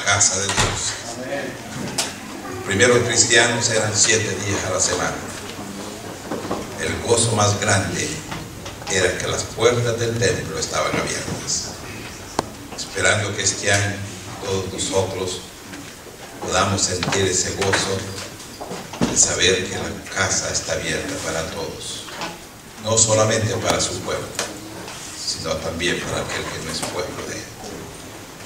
casa de Dios. Los primeros cristianos eran 7 días a la semana. El gozo más grande era que las puertas del templo estaban abiertas, esperando que este año todos nosotros podamos sentir ese gozo de saber que la casa está abierta para todos, no solamente para su pueblo, sino también para aquel que no es pueblo de él.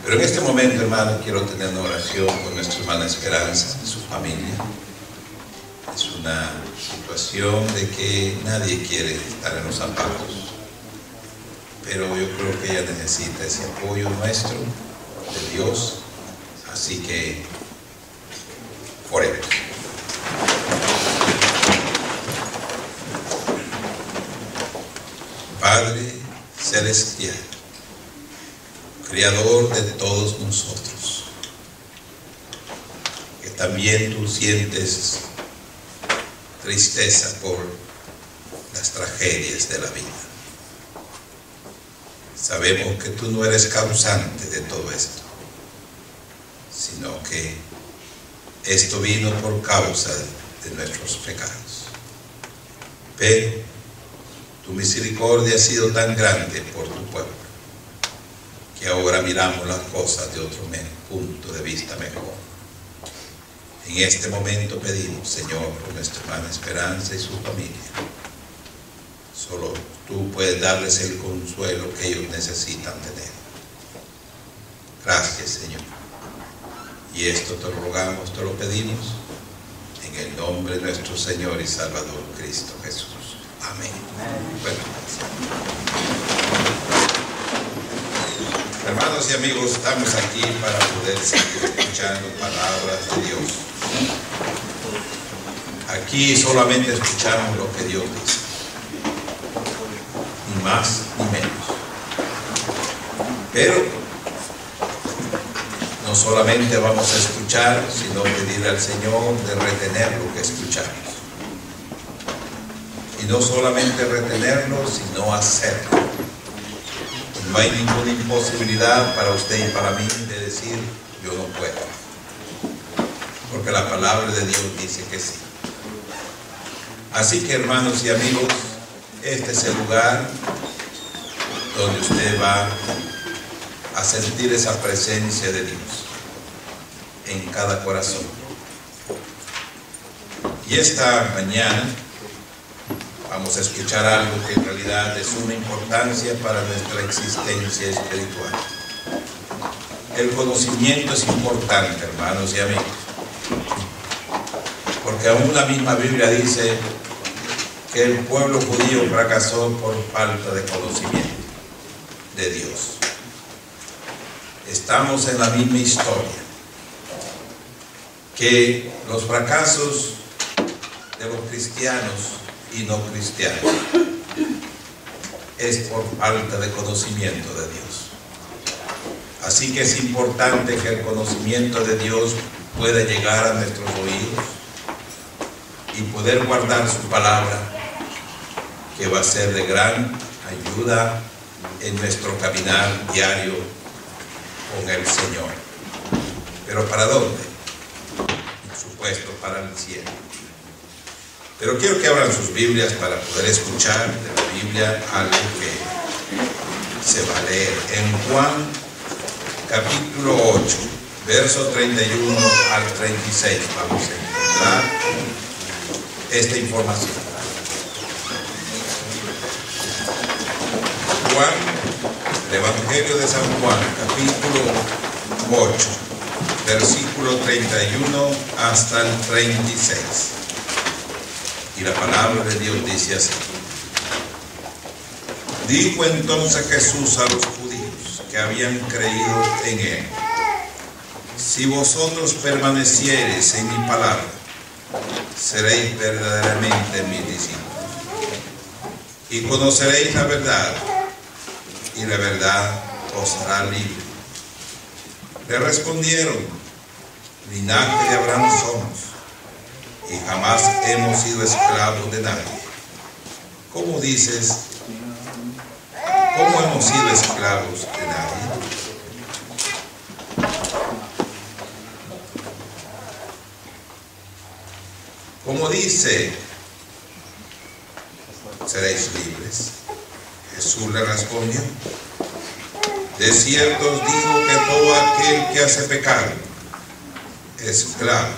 Pero en este momento, hermano, quiero tener una oración con nuestra hermana Esperanza y su familia. Es una situación de que nadie quiere estar en los zapatos, pero yo creo que ella necesita ese apoyo nuestro, de Dios, así que oremos. Padre celestial, Creador de todos nosotros, que también tú sientes tristeza por las tragedias de la vida. Sabemos que tú no eres causante de todo esto, sino que esto vino por causa de nuestros pecados. Pero tu misericordia ha sido tan grande por tu pueblo, que ahora miramos las cosas de otro punto de vista mejor. En este momento pedimos, Señor, por nuestra hermana Esperanza y su familia. Solo tú puedes darles el consuelo que ellos necesitan tener. Gracias, Señor. Y esto te lo rogamos, te lo pedimos, en el nombre de nuestro Señor y Salvador Cristo Jesús. Amén. Bueno, hermanos y amigos, estamos aquí para poder seguir escuchando palabras de Dios. Aquí solamente escuchamos lo que Dios dice, ni más ni menos. Pero no solamente vamos a escuchar, sino pedirle al Señor de retener lo que escuchamos. Y no solamente retenerlo, sino hacerlo. No hay ninguna imposibilidad para usted y para mí de decir, yo no puedo. Porque la palabra de Dios dice que sí. Así que, hermanos y amigos, este es el lugar donde usted va a sentir esa presencia de Dios en cada corazón. Y esta mañana vamos a escuchar algo que en realidad es una importancia para nuestra existencia espiritual. El conocimiento es importante, hermanos y amigos, porque aún la misma Biblia dice que el pueblo judío fracasó por falta de conocimiento de Dios. Estamos en la misma historia, que los fracasos de los cristianos y no cristianos es por falta de conocimiento de Dios. Así que es importante que el conocimiento de Dios pueda llegar a nuestros oídos y poder guardar su palabra, que va a ser de gran ayuda en nuestro caminar diario con el Señor. ¿Pero para dónde? Por supuesto, para el cielo. Pero quiero que abran sus Biblias para poder escuchar de la Biblia algo que se va a leer. En Juan capítulo 8, verso 31 al 36, vamos a encontrar esta información. Juan, el Evangelio de San Juan, capítulo 8, versículo 31 hasta el 36. Y la palabra de Dios dice así: dijo entonces Jesús a los judíos que habían creído en él: si vosotros permaneciereis en mi palabra, seréis verdaderamente mis discípulos, y conoceréis la verdad, y la verdad os hará libre. Le respondieron: linaje de Abraham somos, y jamás hemos sido esclavos de nadie. ¿Cómo dices? ¿Cómo hemos sido esclavos de nadie? Como dice, seréis libres. Jesús le respondió: de cierto os digo que todo aquel que hace pecado es esclavo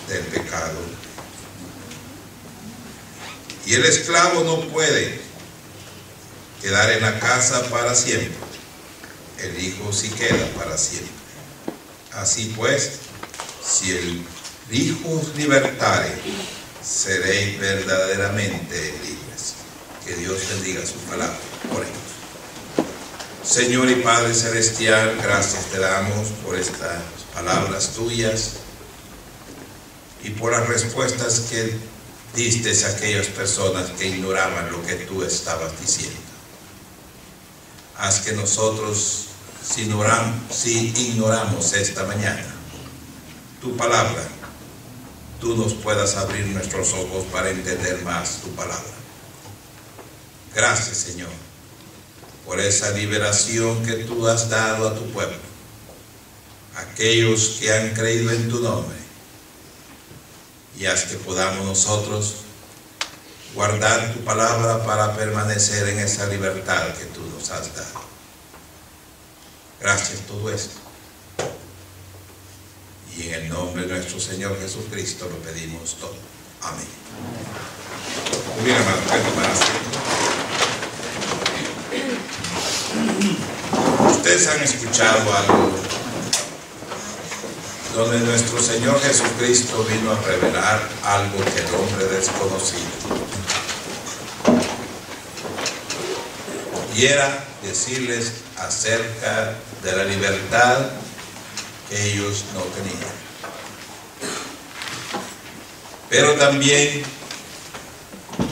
del pecado. Y el esclavo no puede quedar en la casa para siempre. El Hijo sí queda para siempre. Así pues, si el Hijo os libertare, seréis verdaderamente libres. Que Dios bendiga su palabra. Oremos. Señor y Padre Celestial, gracias te damos por estas palabras tuyas y por las respuestas que diste a aquellas personas que ignoraban lo que tú estabas diciendo. Haz que nosotros, si ignoramos esta mañana tu palabra, tú nos puedas abrir nuestros ojos para entender más tu palabra. Gracias, Señor, por esa liberación que tú has dado a tu pueblo, aquellos que han creído en tu nombre, y haz que podamos nosotros guardar tu palabra para permanecer en esa libertad que tú nos has dado. Gracias todo esto. Y en el nombre de nuestro Señor Jesucristo lo pedimos todo. Amén. Muy bien, hermano, ustedes han escuchado algo donde nuestro Señor Jesucristo vino a revelar algo que el hombre desconocía. Y era decirles acerca de la libertad que ellos no tenían. Pero también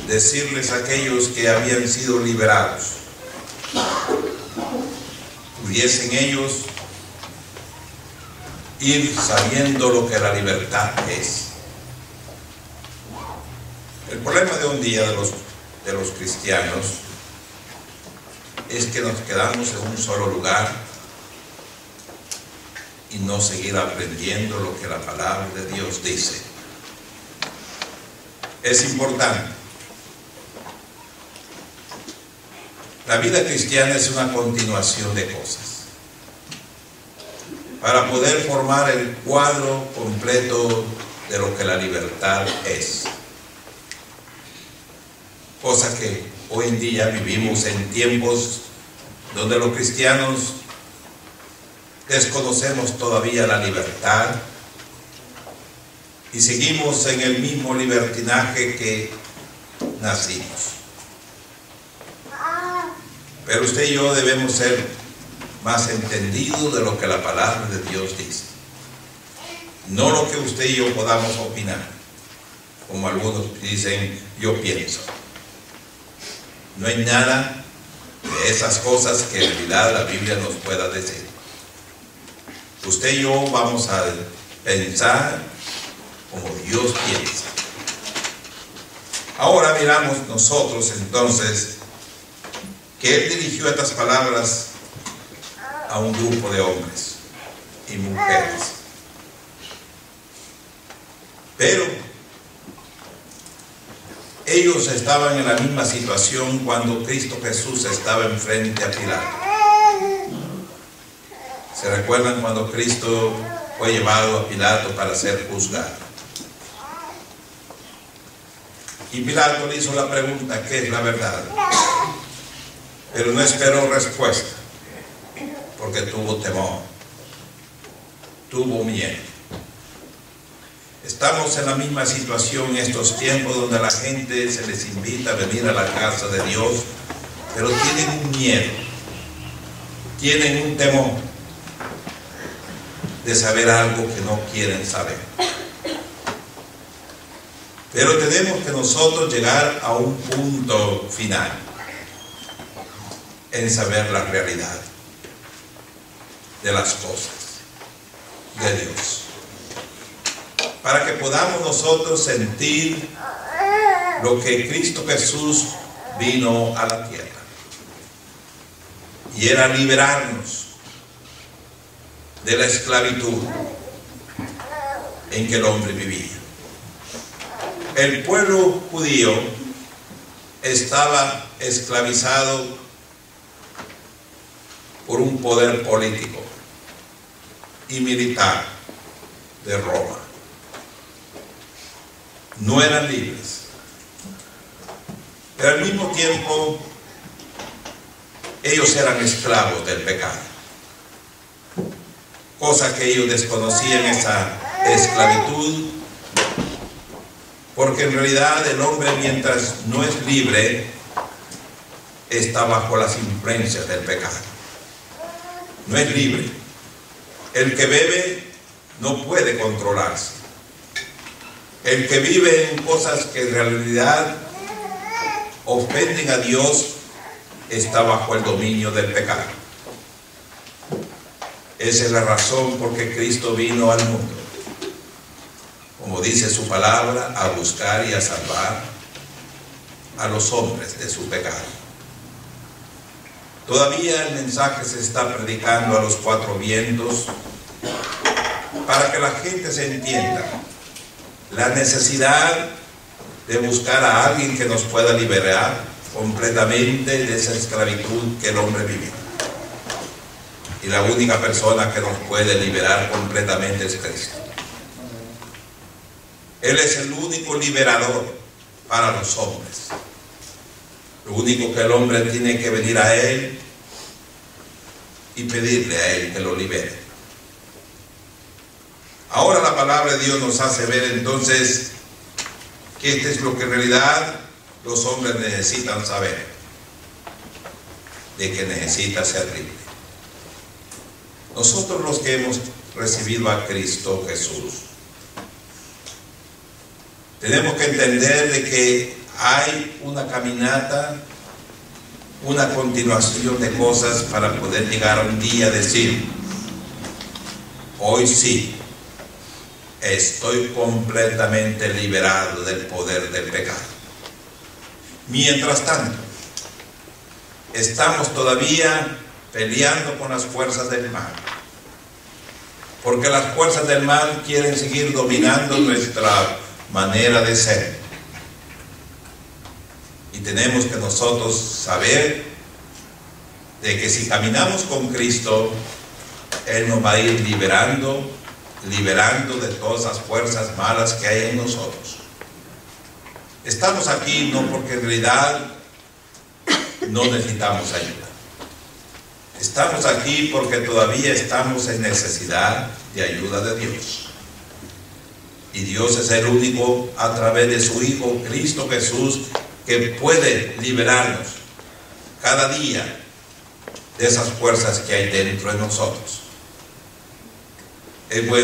decirles a aquellos que habían sido liberados, pudiesen ellos ir sabiendo lo que la libertad es. El problema de un día de los cristianos es que nos quedamos en un solo lugar y no seguir aprendiendo lo que la palabra de Dios dice. Es importante. La vida cristiana es una continuación de cosas para poder formar el cuadro completo de lo que la libertad es. Cosa que hoy en día vivimos en tiempos donde los cristianos desconocemos todavía la libertad y seguimos en el mismo libertinaje que nacimos. Pero usted y yo debemos ser más entendidos de lo que la palabra de Dios dice. No lo que usted y yo podamos opinar, como algunos dicen, yo pienso. No hay nada de esas cosas que en realidad la Biblia nos pueda decir. Usted y yo vamos a pensar como Dios piensa. Ahora miramos nosotros entonces que Él dirigió estas palabras a un grupo de hombres y mujeres. Pero ellos estaban en la misma situación cuando Cristo Jesús estaba enfrente a Pilato. ¿Se recuerdan cuando Cristo fue llevado a Pilato para ser juzgado? Y Pilato le hizo la pregunta, ¿qué es la verdad? Pero no esperó respuesta, porque tuvo temor, tuvo miedo. Estamos en la misma situación en estos tiempos donde a la gente se les invita a venir a la casa de Dios, pero tienen un miedo, tienen un temor de saber algo que no quieren saber. Pero tenemos que nosotros llegar a un punto final en saber la realidad de las cosas de Dios, para que podamos nosotros sentir lo que Cristo Jesús vino a la tierra, y era liberarnos de la esclavitud en que el hombre vivía. El pueblo judío estaba esclavizado por un poder político y militar de Roma. No eran libres, pero al mismo tiempo ellos eran esclavos del pecado, cosa que ellos desconocían esa esclavitud, porque en realidad el hombre, mientras no es libre, está bajo las influencias del pecado. No es libre. El que bebe no puede controlarse. El que vive en cosas que en realidad ofenden a Dios está bajo el dominio del pecado. Esa es la razón por que Cristo vino al mundo, como dice su palabra, a buscar y a salvar a los hombres de su pecado. Todavía el mensaje se está predicando a los cuatro vientos para que la gente se entienda la necesidad de buscar a alguien que nos pueda liberar completamente de esa esclavitud que el hombre vive. Y la única persona que nos puede liberar completamente es Cristo. Él es el único liberador para los hombres. Lo único que el hombre tiene que venir a Él y pedirle a Él que lo libere. Ahora la palabra de Dios nos hace ver entonces que esto es lo que en realidad los hombres necesitan saber, de que necesita ser libre. Nosotros los que hemos recibido a Cristo Jesús, tenemos que entender de que hay una caminata, una continuación de cosas para poder llegar a un día a decir, hoy sí, estoy completamente liberado del poder del pecado. Mientras tanto, estamos todavía peleando con las fuerzas del mal, porque las fuerzas del mal quieren seguir dominando nuestra manera de ser. Y tenemos que nosotros saber de que si caminamos con Cristo, Él nos va a ir liberando de todas las fuerzas malas que hay en nosotros. Estamos aquí no porque en realidad no necesitamos ayuda. Estamos aquí porque todavía estamos en necesidad de ayuda de Dios. Y Dios es el único, a través de su Hijo Cristo Jesús, que puede liberarnos cada día de esas fuerzas que hay dentro de nosotros. Es bueno